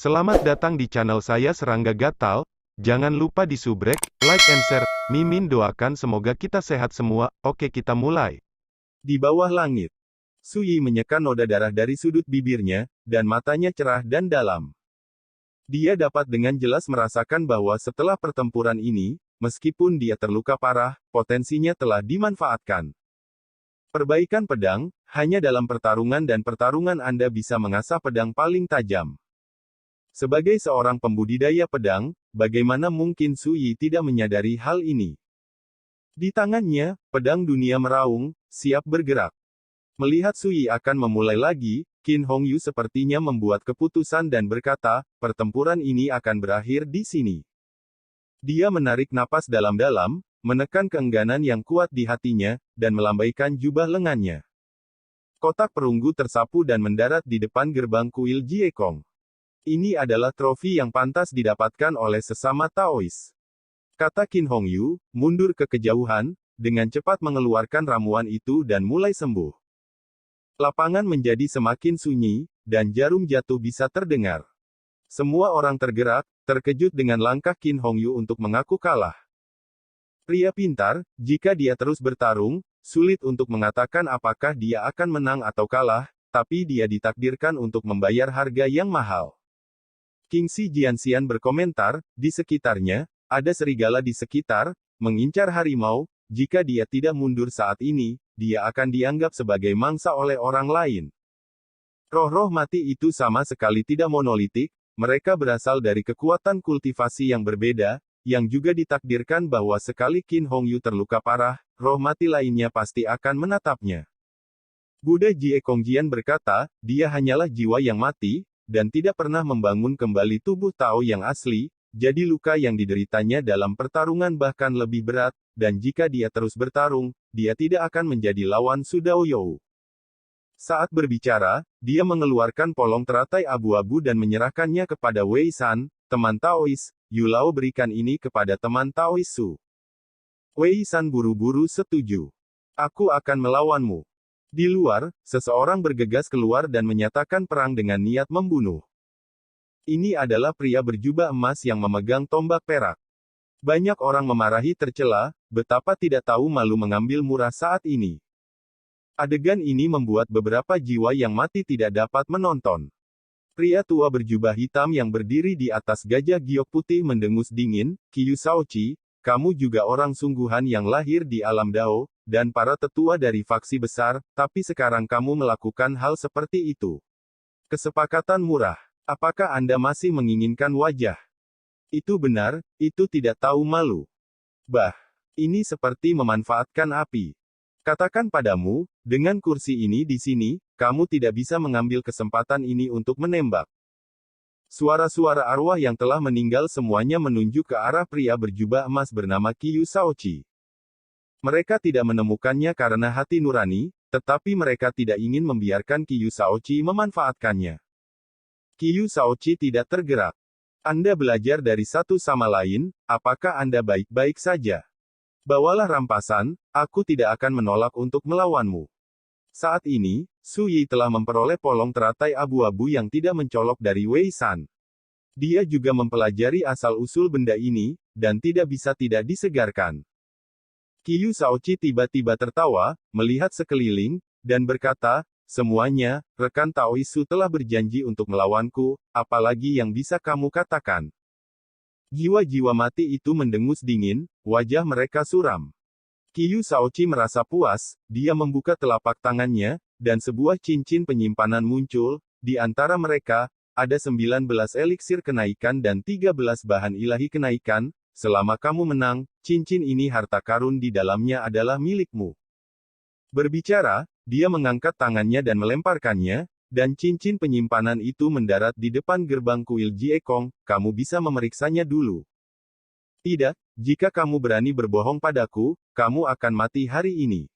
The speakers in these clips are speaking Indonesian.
Selamat datang di channel saya Serangga Gatal. Jangan lupa di subrek, like and share. Mimin doakan semoga kita sehat semua. Oke, kita mulai. Di bawah langit, Su Yi menyeka noda darah dari sudut bibirnya, dan matanya cerah dan dalam. Dia dapat dengan jelas merasakan bahwa setelah pertempuran ini, meskipun dia terluka parah, potensinya telah dimanfaatkan. Perbaikan pedang, hanya dalam pertarungan dan pertarungan Anda bisa mengasah pedang paling tajam. Sebagai seorang pembudidaya pedang, bagaimana mungkin Su Yi tidak menyadari hal ini? Di tangannya, pedang dunia meraung, siap bergerak. Melihat Su Yi akan memulai lagi, Qin Hongyu sepertinya membuat keputusan dan berkata, pertempuran ini akan berakhir di sini. Dia menarik napas dalam-dalam, menekan keengganan yang kuat di hatinya, dan melambaikan jubah lengannya. Kotak perunggu tersapu dan mendarat di depan gerbang kuil Jiekong. Ini adalah trofi yang pantas didapatkan oleh sesama Taois. Kata Qin Hongyu, mundur ke kejauhan, dengan cepat mengeluarkan ramuan itu dan mulai sembuh. Lapangan menjadi semakin sunyi, dan jarum jatuh bisa terdengar. Semua orang tergerak, terkejut dengan langkah Qin Hongyu untuk mengaku kalah. Pria pintar, jika dia terus bertarung, sulit untuk mengatakan apakah dia akan menang atau kalah, tapi dia ditakdirkan untuk membayar harga yang mahal. Kingxi Jianxian berkomentar, di sekitarnya, ada serigala di sekitar, mengincar harimau, jika dia tidak mundur saat ini, dia akan dianggap sebagai mangsa oleh orang lain. Roh-roh mati itu sama sekali tidak monolitik, mereka berasal dari kekuatan kultivasi yang berbeda, yang juga ditakdirkan bahwa sekali Qin Hongyu terluka parah, roh mati lainnya pasti akan menatapnya. Buddha Jiekongjian berkata, dia hanyalah jiwa yang mati, dan tidak pernah membangun kembali tubuh Tao yang asli, jadi luka yang dideritanya dalam pertarungan bahkan lebih berat, dan jika dia terus bertarung, dia tidak akan menjadi lawan Su Daoyou. Saat berbicara, dia mengeluarkan polong teratai abu-abu dan menyerahkannya kepada Wei San, teman Taois, Yulao berikan ini kepada teman Taois Su. Wei San buru-buru setuju. Aku akan melawanmu. Di luar, seseorang bergegas keluar dan menyatakan perang dengan niat membunuh. Ini adalah pria berjubah emas yang memegang tombak perak. Banyak orang memarahi tercela, betapa tidak tahu malu mengambil murah saat ini. Adegan ini membuat beberapa jiwa yang mati tidak dapat menonton. Pria tua berjubah hitam yang berdiri di atas gajah giok putih mendengus dingin, Qiyu Shaoqi, kamu juga orang sungguhan yang lahir di alam Dao, dan para tetua dari faksi besar, tapi sekarang kamu melakukan hal seperti itu. Kesepakatan murah. Apakah Anda masih menginginkan wajah? Itu benar, itu tidak tahu malu. Bah, ini seperti memanfaatkan api. Katakan padamu, dengan kursi ini di sini, kamu tidak bisa mengambil kesempatan ini untuk menembak. Suara-suara arwah yang telah meninggal semuanya menunjuk ke arah pria berjubah emas bernama Qiyu Shaoqi. Mereka tidak menemukannya karena hati nurani, tetapi mereka tidak ingin membiarkan Qiyu Shaoqi memanfaatkannya. Qiyu Shaoqi tidak tergerak. Anda belajar dari satu sama lain, apakah Anda baik-baik saja? Bawalah rampasan, aku tidak akan menolak untuk melawanmu. Saat ini, Su Yi telah memperoleh polong teratai abu-abu yang tidak mencolok dari Wei San. Dia juga mempelajari asal-usul benda ini, dan tidak bisa tidak disegarkan. Qiyu Shaoqi tiba-tiba tertawa, melihat sekeliling, dan berkata, semuanya, rekan Taois Su telah berjanji untuk melawanku, apalagi yang bisa kamu katakan. Jiwa-jiwa mati itu mendengus dingin, wajah mereka suram. Qiyu Shaoqi merasa puas, dia membuka telapak tangannya, dan sebuah cincin penyimpanan muncul, di antara mereka, ada 19 eliksir kenaikan dan 13 bahan ilahi kenaikan. Selama kamu menang, cincin ini harta karun di dalamnya adalah milikmu. Berbicara, dia mengangkat tangannya dan melemparkannya, dan cincin penyimpanan itu mendarat di depan gerbang kuil Jiekong, kamu bisa memeriksanya dulu. Tidak, jika kamu berani berbohong padaku, kamu akan mati hari ini.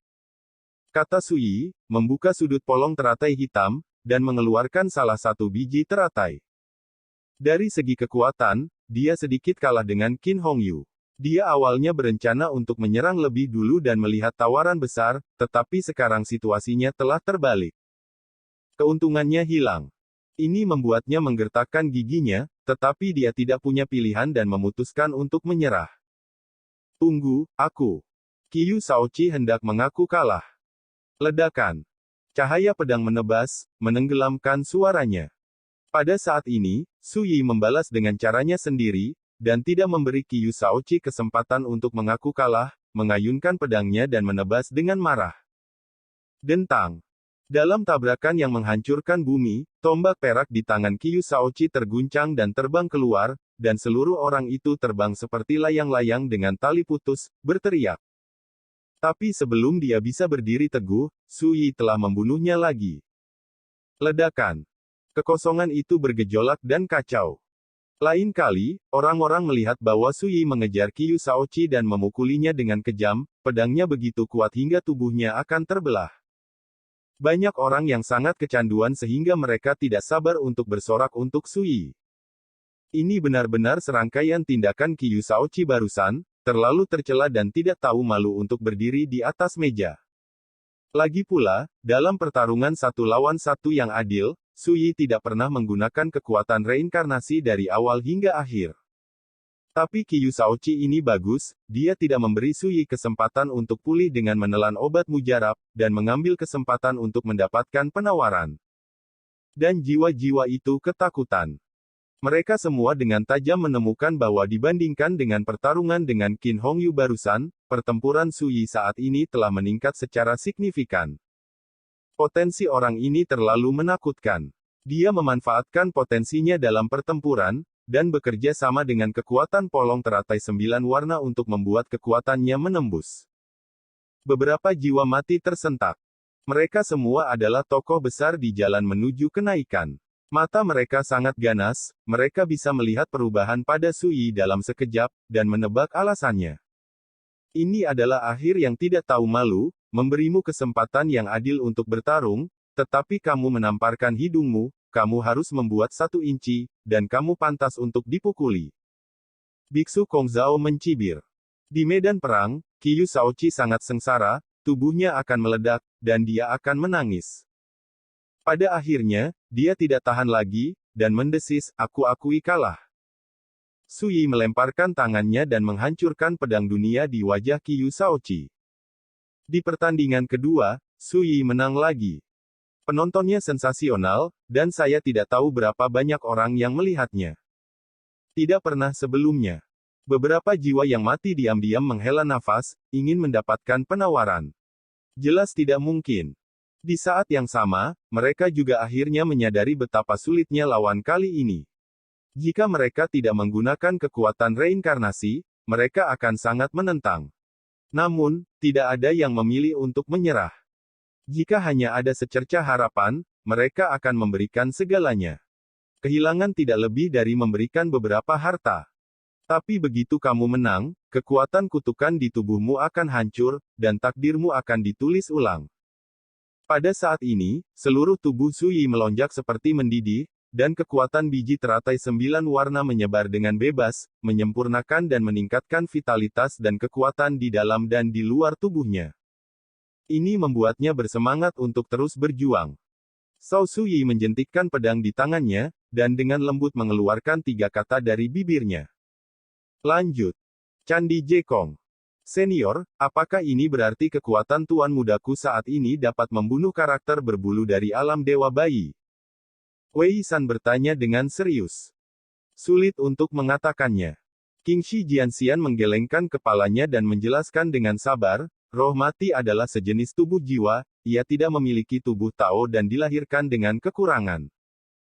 Kata Su Yi, membuka sudut polong teratai hitam, dan mengeluarkan salah satu biji teratai. Dari segi kekuatan, dia sedikit kalah dengan Qin Hongyu. Dia awalnya berencana untuk menyerang lebih dulu dan melihat tawaran besar, tetapi sekarang situasinya telah terbalik. Keuntungannya hilang. Ini membuatnya menggertakkan giginya, tetapi dia tidak punya pilihan dan memutuskan untuk menyerah. Tunggu, aku. Qiyu Shaoqi hendak mengaku kalah. Ledakan. Cahaya pedang menebas, menenggelamkan suaranya. Pada saat ini, Su Yi membalas dengan caranya sendiri, dan tidak memberi Qiyu Shaoqi kesempatan untuk mengaku kalah, mengayunkan pedangnya dan menebas dengan marah. Dentang. Dalam tabrakan yang menghancurkan bumi, tombak perak di tangan Qiyu Shaoqi terguncang dan terbang keluar, dan seluruh orang itu terbang seperti layang-layang dengan tali putus, berteriak. Tapi sebelum dia bisa berdiri teguh, Su Yi telah membunuhnya lagi. Ledakan. Kekosongan itu bergejolak dan kacau. Lain kali, orang-orang melihat bahwa Su Yi mengejar Qiyu Shaoqi dan memukulinya dengan kejam, pedangnya begitu kuat hingga tubuhnya akan terbelah. Banyak orang yang sangat kecanduan sehingga mereka tidak sabar untuk bersorak untuk Su Yi. Ini benar-benar serangkaian tindakan Qiyu Shaoqi barusan, terlalu tercela dan tidak tahu malu untuk berdiri di atas meja. Lagi pula, dalam pertarungan satu lawan satu yang adil, Su Yi tidak pernah menggunakan kekuatan reinkarnasi dari awal hingga akhir. Tapi Qiyu Shaoqi ini bagus, dia tidak memberi Su Yi kesempatan untuk pulih dengan menelan obat mujarab, dan mengambil kesempatan untuk mendapatkan penawaran. Dan jiwa-jiwa itu ketakutan. Mereka semua dengan tajam menemukan bahwa dibandingkan dengan pertarungan dengan Qin Hongyu barusan, pertempuran Su Yi saat ini telah meningkat secara signifikan. Potensi orang ini terlalu menakutkan. Dia memanfaatkan potensinya dalam pertempuran, dan bekerja sama dengan kekuatan polong teratai 9 warna untuk membuat kekuatannya menembus. Beberapa jiwa mati tersentak. Mereka semua adalah tokoh besar di jalan menuju kenaikan. Mata mereka sangat ganas, mereka bisa melihat perubahan pada Su Yi dalam sekejap, dan menebak alasannya. Ini adalah akhir yang tidak tahu malu, memberimu kesempatan yang adil untuk bertarung, tetapi kamu menamparkan hidungmu, kamu harus membuat 1 inci, dan kamu pantas untuk dipukuli. Biksu Kongzhao mencibir. Di medan perang, Qiyu Shaoqi sangat sengsara, tubuhnya akan meledak, dan dia akan menangis. Pada akhirnya, dia tidak tahan lagi, dan mendesis, "Aku akui kalah." Su Yi melemparkan tangannya dan menghancurkan pedang dunia di wajah Qiyu Shaoqi. Di pertandingan kedua, Su Yi menang lagi. Penontonnya sensasional, dan saya tidak tahu berapa banyak orang yang melihatnya. Tidak pernah sebelumnya. Beberapa jiwa yang mati diam-diam menghela nafas, ingin mendapatkan penawaran. Jelas tidak mungkin. Di saat yang sama, mereka juga akhirnya menyadari betapa sulitnya lawan kali ini. Jika mereka tidak menggunakan kekuatan reinkarnasi, mereka akan sangat menentang. Namun, tidak ada yang memilih untuk menyerah. Jika hanya ada secercah harapan, mereka akan memberikan segalanya. Kehilangan tidak lebih dari memberikan beberapa harta. Tapi begitu kamu menang, kekuatan kutukan di tubuhmu akan hancur, dan takdirmu akan ditulis ulang. Pada saat ini, seluruh tubuh Su Yi melonjak seperti mendidih, dan kekuatan biji teratai 9 warna menyebar dengan bebas, menyempurnakan dan meningkatkan vitalitas dan kekuatan di dalam dan di luar tubuhnya. Ini membuatnya bersemangat untuk terus berjuang. Shao Su Yi menjentikkan pedang di tangannya, dan dengan lembut mengeluarkan 3 kata dari bibirnya. Lanjut. Candi Jekong. Senior, apakah ini berarti kekuatan tuan mudaku saat ini dapat membunuh karakter berbulu dari alam dewa bayi? Wei San bertanya dengan serius. Sulit untuk mengatakannya. Qingxi Jianxian menggelengkan kepalanya dan menjelaskan dengan sabar, roh mati adalah sejenis tubuh jiwa, ia tidak memiliki tubuh Tao dan dilahirkan dengan kekurangan.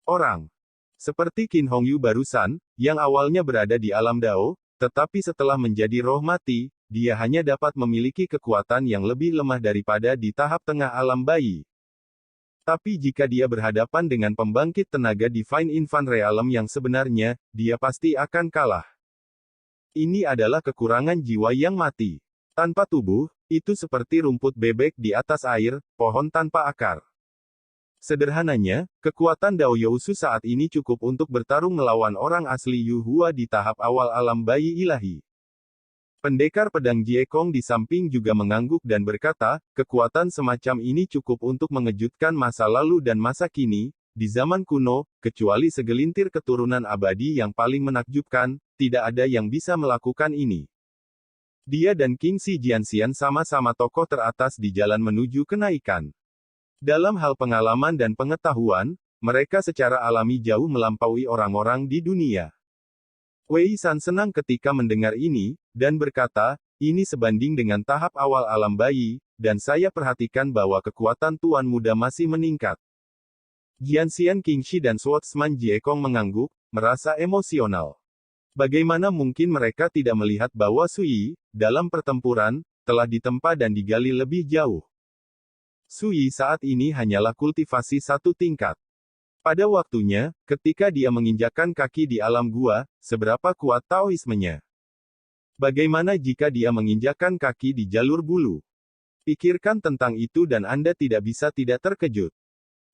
Orang. Seperti Qin Hongyu barusan, yang awalnya berada di alam Dao, tetapi setelah menjadi roh mati, dia hanya dapat memiliki kekuatan yang lebih lemah daripada di tahap tengah alam bayi. Tapi jika dia berhadapan dengan pembangkit tenaga Divine Infant Realm yang sebenarnya, dia pasti akan kalah. Ini adalah kekurangan jiwa yang mati. Tanpa tubuh, itu seperti rumput bebek di atas air, pohon tanpa akar. Sederhananya, kekuatan Dao Yousu saat ini cukup untuk bertarung melawan orang asli Yu Hua di tahap awal alam bayi ilahi. Pendekar pedang Jiekong di samping juga mengangguk dan berkata, kekuatan semacam ini cukup untuk mengejutkan masa lalu dan masa kini, di zaman kuno, kecuali segelintir keturunan abadi yang paling menakjubkan, tidak ada yang bisa melakukan ini. Dia dan King Xi Jianxian sama-sama tokoh teratas di jalan menuju kenaikan. Dalam hal pengalaman dan pengetahuan, mereka secara alami jauh melampaui orang-orang di dunia. Wei San senang ketika mendengar ini, dan berkata, ini sebanding dengan tahap awal alam bayi, dan saya perhatikan bahwa kekuatan Tuan Muda masih meningkat. Jianxian Qingxi dan Swordsman Jiekong mengangguk, merasa emosional. Bagaimana mungkin mereka tidak melihat bahwa Sui, dalam pertempuran, telah ditempa dan digali lebih jauh. Sui saat ini hanyalah kultivasi satu tingkat. Pada waktunya, ketika dia menginjakkan kaki di alam gua, seberapa kuat Taoismenya? Bagaimana jika dia menginjakkan kaki di jalur bulu? Pikirkan tentang itu dan Anda tidak bisa tidak terkejut.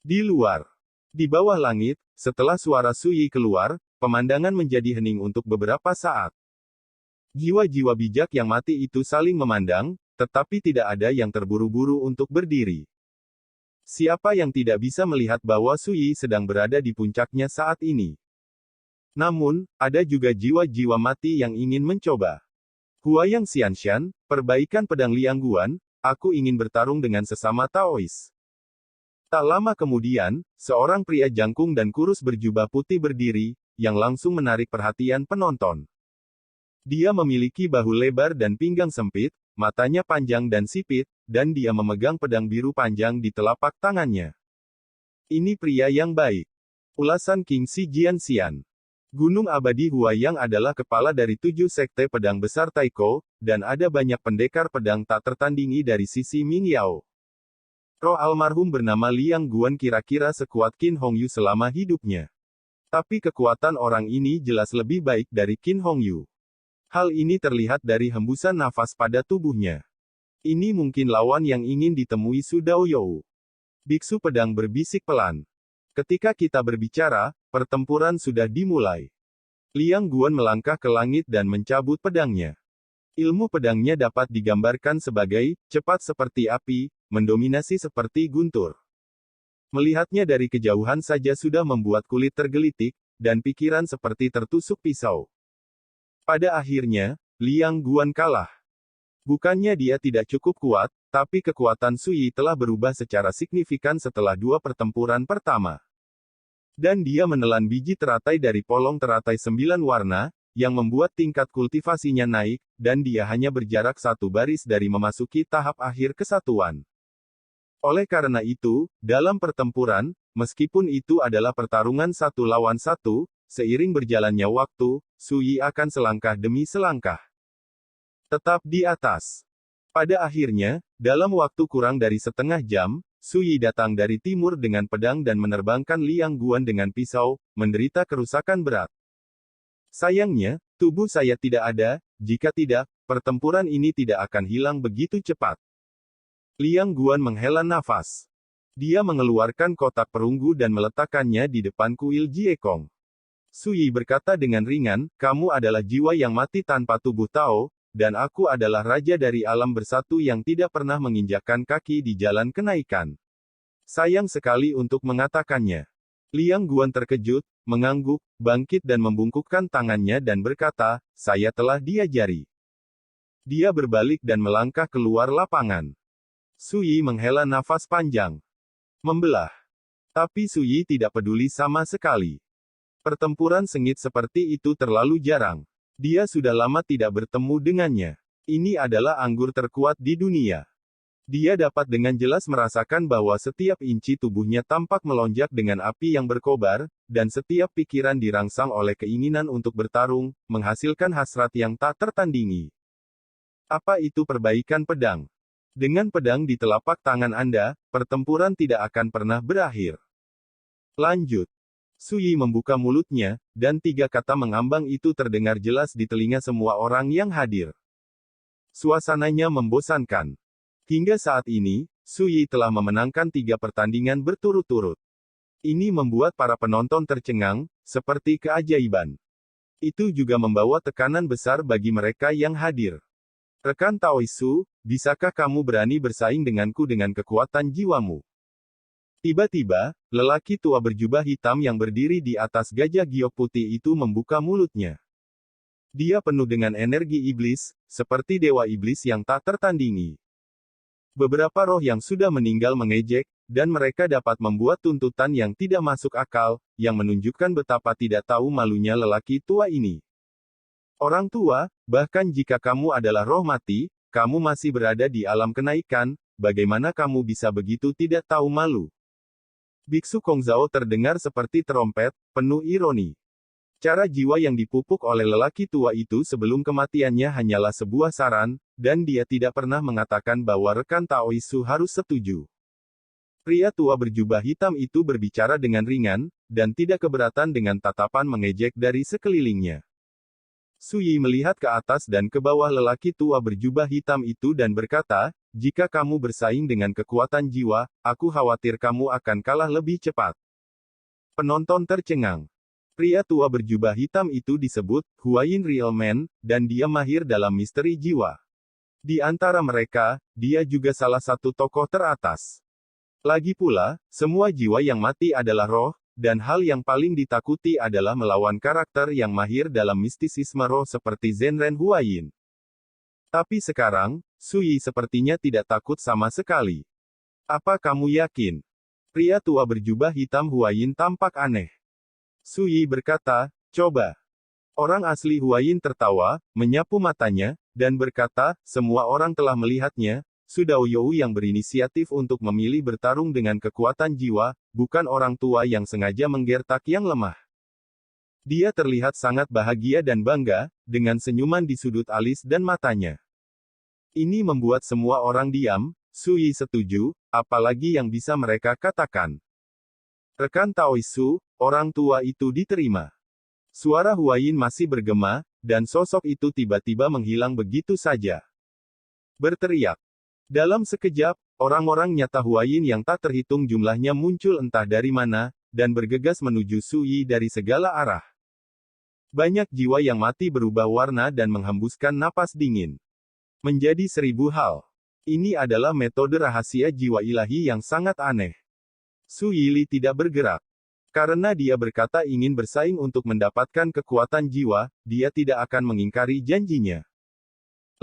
Di luar, di bawah langit, setelah suara Sui keluar, pemandangan menjadi hening untuk beberapa saat. Jiwa-jiwa bijak yang mati itu saling memandang, tetapi tidak ada yang terburu-buru untuk berdiri. Siapa yang tidak bisa melihat bahwa Sui sedang berada di puncaknya saat ini? Namun, ada juga jiwa-jiwa mati yang ingin mencoba. Huayang Xianshan, perbaikan pedang Liang Guan, aku ingin bertarung dengan sesama Taois. Tak lama kemudian, seorang pria jangkung dan kurus berjubah putih berdiri, yang langsung menarik perhatian penonton. Dia memiliki bahu lebar dan pinggang sempit, matanya panjang dan sipit, dan dia memegang pedang biru panjang di telapak tangannya. Ini pria yang baik. Ulasan King Xi Jianxian. Gunung Abadi Huayang adalah kepala dari 7 sekte pedang besar Taiko, dan ada banyak pendekar pedang tak tertandingi dari sisi Ming Yao. Roh almarhum bernama Liang Guan kira-kira sekuat Qin Hongyu selama hidupnya. Tapi kekuatan orang ini jelas lebih baik dari Qin Hongyu. Hal ini terlihat dari hembusan nafas pada tubuhnya. Ini mungkin lawan yang ingin ditemui Su Daoyou. Biksu pedang berbisik pelan. Ketika kita berbicara, pertempuran sudah dimulai. Liang Guan melangkah ke langit dan mencabut pedangnya. Ilmu pedangnya dapat digambarkan sebagai, cepat seperti api, mendominasi seperti guntur. Melihatnya dari kejauhan saja sudah membuat kulit tergelitik, dan pikiran seperti tertusuk pisau. Pada akhirnya, Liang Guan kalah. Bukannya dia tidak cukup kuat, tapi kekuatan Sui telah berubah secara signifikan setelah 2 pertempuran pertama. Dan dia menelan biji teratai dari polong teratai 9 warna, yang membuat tingkat kultivasinya naik, dan dia hanya berjarak 1 baris dari memasuki tahap akhir kesatuan. Oleh karena itu, dalam pertempuran, meskipun itu adalah pertarungan 1 lawan 1, seiring berjalannya waktu, Sui akan selangkah demi selangkah tetap di atas. Pada akhirnya, dalam waktu kurang dari setengah jam, Sui datang dari timur dengan pedang dan menerbangkan Liang Guan dengan pisau, menderita kerusakan berat. Sayangnya, tubuh saya tidak ada, jika tidak, pertempuran ini tidak akan hilang begitu cepat. Liang Guan menghela nafas. Dia mengeluarkan kotak perunggu dan meletakkannya di depan kuil Jiekong. Sui berkata dengan ringan, kamu adalah jiwa yang mati tanpa tubuh Tao, dan aku adalah raja dari alam bersatu yang tidak pernah menginjakkan kaki di jalan kenaikan. Sayang sekali untuk mengatakannya. Liang Guan terkejut, mengangguk, bangkit dan membungkukkan tangannya dan berkata, saya telah diajari. Dia berbalik dan melangkah keluar lapangan. Sui menghela nafas panjang. Membelah. Tapi Sui tidak peduli sama sekali. Pertempuran sengit seperti itu terlalu jarang. Dia sudah lama tidak bertemu dengannya. Ini adalah anggur terkuat di dunia. Dia dapat dengan jelas merasakan bahwa setiap inci tubuhnya tampak melonjak dengan api yang berkobar, dan setiap pikiran dirangsang oleh keinginan untuk bertarung, menghasilkan hasrat yang tak tertandingi. Apa itu perbaikan pedang? Dengan pedang di telapak tangan Anda, pertempuran tidak akan pernah berakhir. Lanjut. Sui membuka mulutnya, dan 3 kata mengambang itu terdengar jelas di telinga semua orang yang hadir. Suasananya membosankan. Hingga saat ini, Sui telah memenangkan 3 pertandingan berturut-turut. Ini membuat para penonton tercengang, seperti keajaiban. Itu juga membawa tekanan besar bagi mereka yang hadir. Rekan Taoisu, bisakah kamu berani bersaing denganku dengan kekuatan jiwamu? Tiba-tiba, lelaki tua berjubah hitam yang berdiri di atas gajah giok putih itu membuka mulutnya. Dia penuh dengan energi iblis, seperti dewa iblis yang tak tertandingi. Beberapa roh yang sudah meninggal mengejek, dan mereka dapat membuat tuntutan yang tidak masuk akal, yang menunjukkan betapa tidak tahu malunya lelaki tua ini. Orang tua, bahkan jika kamu adalah roh mati, kamu masih berada di alam kenaikan, bagaimana kamu bisa begitu tidak tahu malu? Biksu Kongzao terdengar seperti trompet, penuh ironi. Cara jiwa yang dipupuk oleh lelaki tua itu sebelum kematiannya hanyalah sebuah saran, dan dia tidak pernah mengatakan bahwa rekan Taoisu harus setuju. Pria tua berjubah hitam itu berbicara dengan ringan, dan tidak keberatan dengan tatapan mengejek dari sekelilingnya. Suyi melihat ke atas dan ke bawah lelaki tua berjubah hitam itu dan berkata, jika kamu bersaing dengan kekuatan jiwa, aku khawatir kamu akan kalah lebih cepat. Penonton tercengang. Pria tua berjubah hitam itu disebut Huayin Real Man, dan dia mahir dalam misteri jiwa. Di antara mereka, dia juga salah satu tokoh teratas. Lagi pula, semua jiwa yang mati adalah roh, dan hal yang paling ditakuti adalah melawan karakter yang mahir dalam mistisisme roh seperti Zenren Huayin. Tapi sekarang, Suyi sepertinya tidak takut sama sekali. Apa kamu yakin? Pria tua berjubah hitam Huayin tampak aneh. Suyi berkata, coba. Orang asli Huayin tertawa, menyapu matanya, dan berkata, semua orang telah melihatnya, Sudao You yang berinisiatif untuk memilih bertarung dengan kekuatan jiwa, bukan orang tua yang sengaja menggertak yang lemah. Dia terlihat sangat bahagia dan bangga, dengan senyuman di sudut alis dan matanya. Ini membuat semua orang diam. Suyi setuju, apalagi yang bisa mereka katakan. Rekan Taoisu, orang tua itu diterima. Suara Huayin masih bergema, dan sosok itu tiba-tiba menghilang begitu saja. Berteriak. Dalam sekejap, orang-orang nyata Huayin yang tak terhitung jumlahnya muncul entah dari mana, dan bergegas menuju Suyi dari segala arah. Banyak jiwa yang mati berubah warna dan menghembuskan napas dingin. Menjadi 1000 hal. Ini adalah metode rahasia jiwa ilahi yang sangat aneh. Su Yili tidak bergerak. Karena dia berkata ingin bersaing untuk mendapatkan kekuatan jiwa, dia tidak akan mengingkari janjinya.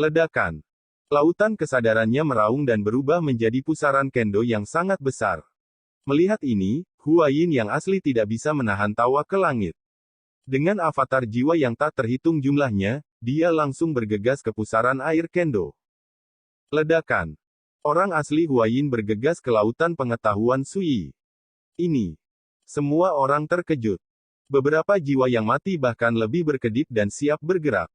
Ledakan. Lautan kesadarannya meraung dan berubah menjadi pusaran kendo yang sangat besar. Melihat ini, Huayin yang asli tidak bisa menahan tawa ke langit. Dengan avatar jiwa yang tak terhitung jumlahnya, dia langsung bergegas ke pusaran air kendo. Ledakan. Orang asli Huayin bergegas ke lautan pengetahuan Sui. Ini. Semua orang terkejut. Beberapa jiwa yang mati bahkan lebih berkedip dan siap bergerak.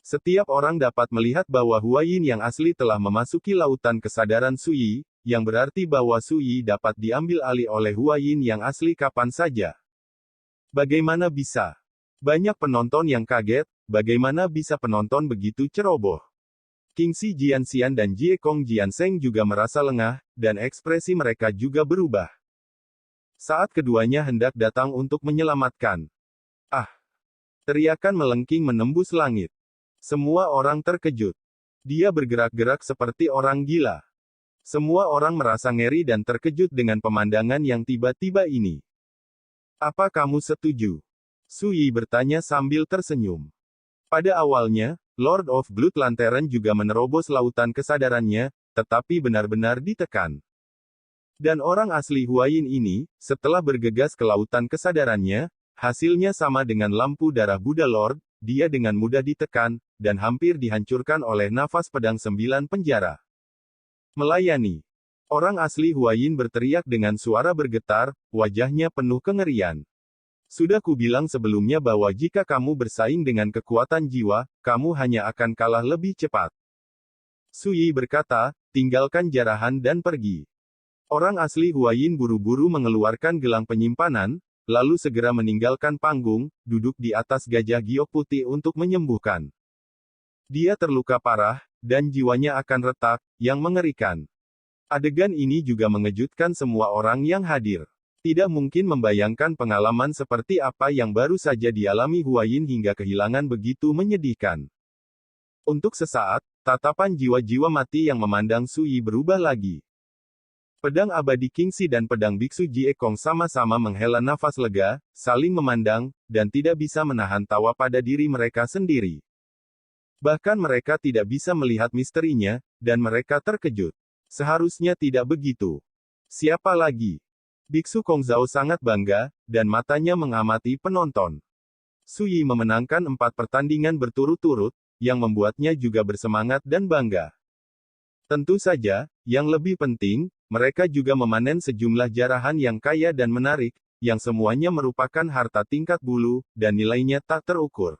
Setiap orang dapat melihat bahwa Huayin yang asli telah memasuki lautan kesadaran Sui, yang berarti bahwa Sui dapat diambil alih oleh Huayin yang asli kapan saja. Bagaimana bisa? Banyak penonton yang kaget, bagaimana bisa penonton begitu ceroboh? Kingxi Jianxian dan Jie Kong Jianseng juga merasa lengah, dan ekspresi mereka juga berubah. Saat keduanya hendak datang untuk menyelamatkan. Ah! Teriakan melengking menembus langit. Semua orang terkejut. Dia bergerak-gerak seperti orang gila. Semua orang merasa ngeri dan terkejut dengan pemandangan yang tiba-tiba ini. Apa kamu setuju? Sui bertanya sambil tersenyum. Pada awalnya, Lord of Blood Lantern juga menerobos lautan kesadarannya, tetapi benar-benar ditekan. Dan orang asli Huayin ini, setelah bergegas ke lautan kesadarannya, hasilnya sama dengan lampu darah Buddha Lord, dia dengan mudah ditekan, dan hampir dihancurkan oleh nafas pedang 9 penjara. Melayani. Orang asli Huayin berteriak dengan suara bergetar, wajahnya penuh kengerian. Sudah kubilang sebelumnya bahwa jika kamu bersaing dengan kekuatan jiwa, kamu hanya akan kalah lebih cepat. Sui berkata, tinggalkan jarahan dan pergi. Orang asli Huayin buru-buru mengeluarkan gelang penyimpanan, lalu segera meninggalkan panggung, duduk di atas gajah giok putih untuk menyembuhkan. Dia terluka parah, dan jiwanya akan retak, yang mengerikan. Adegan ini juga mengejutkan semua orang yang hadir. Tidak mungkin membayangkan pengalaman seperti apa yang baru saja dialami Huayin hingga kehilangan begitu menyedihkan. Untuk sesaat, tatapan jiwa-jiwa mati yang memandang Sui berubah lagi. Pedang abadi Kingxi dan pedang biksu Jie Kong sama-sama menghela nafas lega, saling memandang, dan tidak bisa menahan tawa pada diri mereka sendiri. Bahkan mereka tidak bisa melihat misterinya, dan mereka terkejut. Seharusnya tidak begitu. Siapa lagi? Biksu Kong Zhao sangat bangga, dan matanya mengamati penonton. Su Yi memenangkan 4 pertandingan berturut-turut, yang membuatnya juga bersemangat dan bangga. Tentu saja, yang lebih penting, mereka juga memanen sejumlah jarahan yang kaya dan menarik, yang semuanya merupakan harta tingkat bulu, dan nilainya tak terukur.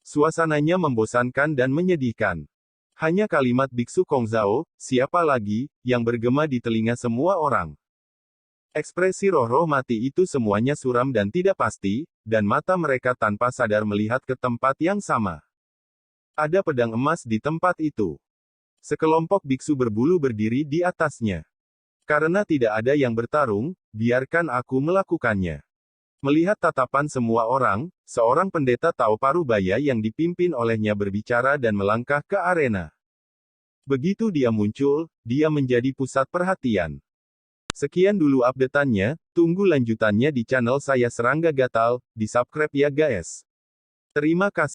Suasananya membosankan dan menyedihkan. Hanya kalimat Biksu Kong Zhao, siapa lagi, yang bergema di telinga semua orang. Ekspresi roh-roh mati itu semuanya suram dan tidak pasti, dan mata mereka tanpa sadar melihat ke tempat yang sama. Ada pedang emas di tempat itu. Sekelompok biksu berbulu berdiri di atasnya. Karena tidak ada yang bertarung, biarkan aku melakukannya. Melihat tatapan semua orang, seorang pendeta Tao Parubaya yang dipimpin olehnya berbicara dan melangkah ke arena. Begitu dia muncul, dia menjadi pusat perhatian. Sekian dulu update-annya, tunggu lanjutannya di channel saya Serangga Gatal, di subscribe ya guys. Terima kasih.